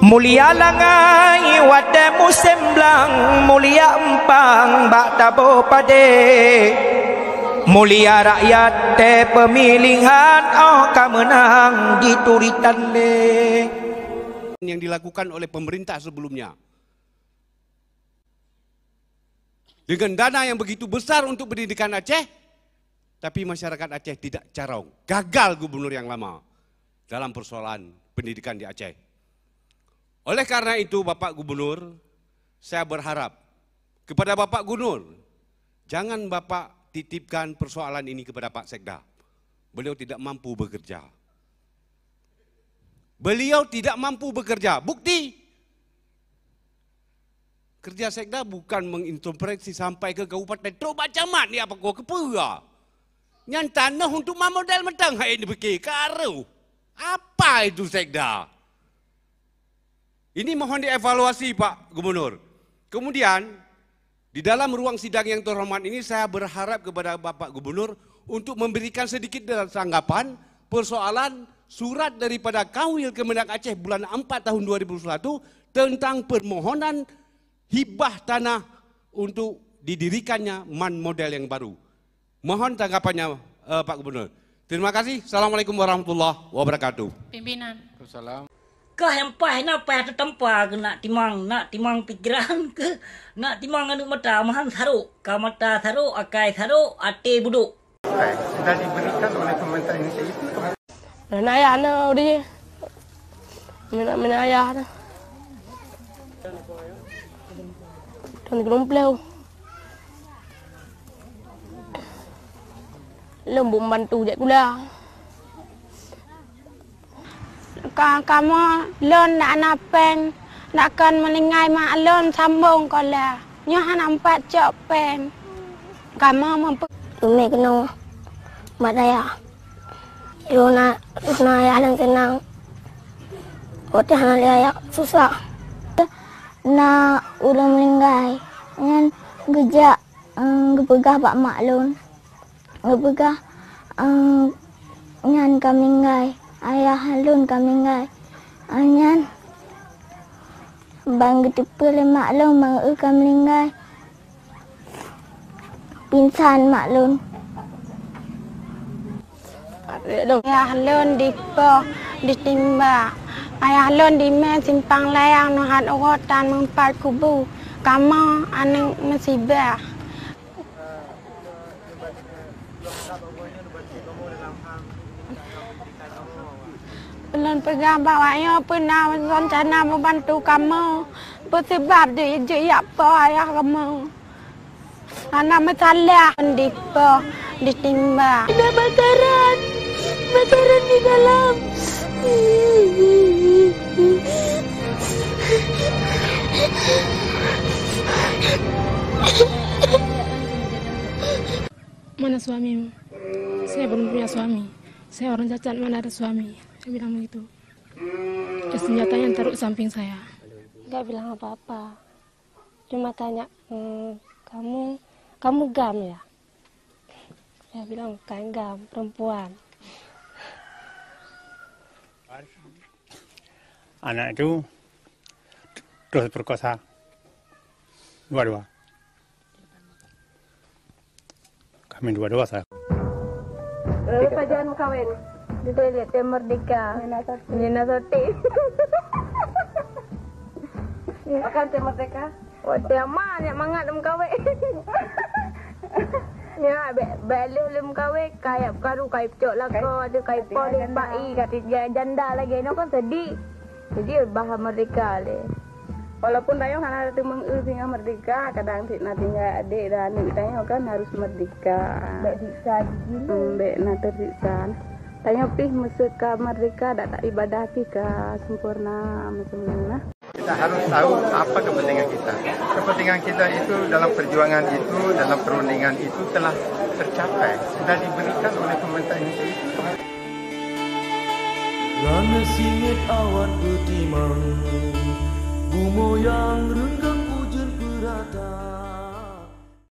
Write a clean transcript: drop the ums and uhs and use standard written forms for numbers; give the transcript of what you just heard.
Mulia langai wate musim belang, mulia empang bak tabo pade. Mulia rakyat te pemilihan kemenang di turitan le. Yang dilakukan oleh pemerintah sebelumnya. Dengan dana yang begitu besar untuk pendidikan Aceh, tapi masyarakat Aceh tidak carong. Gagal gubernur yang lama dalam persoalan pendidikan di Aceh. Oleh karena itu Bapak Gubernur, saya berharap kepada Bapak Gubernur, jangan Bapak titipkan persoalan ini kepada Pak Sekda. Beliau tidak mampu bekerja. Beliau tidak mampu bekerja. Bukti, kerja Sekda bukan menginterpretasi sampai ke kabupaten Toba Camat ni apa kau kepura. Yang tanah untuk modal metang hai ini fikir karu. Apa itu Sekda? Ini mohon dievaluasi Pak Gubernur. Kemudian di dalam ruang sidang yang terhormat ini saya berharap kepada Bapak Gubernur untuk memberikan sedikit tanggapan persoalan surat daripada Kawil Kemenang Aceh bulan 4 tahun 2021 tentang permohonan hibah tanah untuk didirikannya MAN model yang baru. Mohon tanggapannya Pak Gubernur. Terima kasih. Assalamualaikum warahmatullahi wabarakatuh. Pimpinan. Assalamualaikum. Kah yang pah nak pah tertempa ke nak timang pikiran ke nak timang anu mata mahan tharu ka mata tharu akai tharu ate buduk. Sudah diberikan oleh pemerintah Indonesia itu. Mana ayah na dia? Mana ayah na? Dan geromplau. Lembut bantu je pula. Kamu lon nak napen nak kan meningai mak lon sambung kola nyohan nampak cok pen kamu mampu umi kena mak daya Yuna ya yang senang hotel hanya susah na udah meninggal ngan gejak gepegah pak mak lon gepegah ngan kami ngai ayah halun kami ngai anyan bang gitu pele maklum bang kami ngai pingsan maklum ayah halun di po di timba ayah halun di men simpang layang nuhat ogotan mempat kubu kamu aneng musibah. Belum pegang bawahnya pernah rencana membantu kamu bersebab dia apa ayah kamu anak masalah ditimba ada bakaran di dalam mana suamimu? Saya belum punya suami, saya orang cacat mana ada suami. Saya bilang begitu. Senjata yang taruh samping saya. Gak bilang apa-apa. Cuma tanya, kamu gam ya? Saya bilang bukan gam, perempuan. Anak itu terus perkosa. Dua-dua. Kami dua-dua saya. Lupa jangan kawin. Di toilet yang merdeka. Nina Soti. Makan teh merdeka. Oh, teh mana yang mangat lem kawe. Ya, belu lem kawe kayak karu kayak cok lako ada kayak poli pai kata janda lagi no kan sedih. Jadi bahasa merdeka le. Walaupun tayo kan ada tumang singa merdeka, kadang nantinya adik dan adik tayo kan harus merdeka. Bek diksa gitu. Bek na tersiksa. Tanya pih musika merdeka tak ibadah pika sempurna macam. Kita harus tahu apa kepentingan kita. Kepentingan kita itu dalam perjuangan itu, dalam perundingan itu telah tercapai. Sudah diberikan oleh pemerintah Indonesia itu. Lana singit awan betimang, bumo yang renggang hujan berata.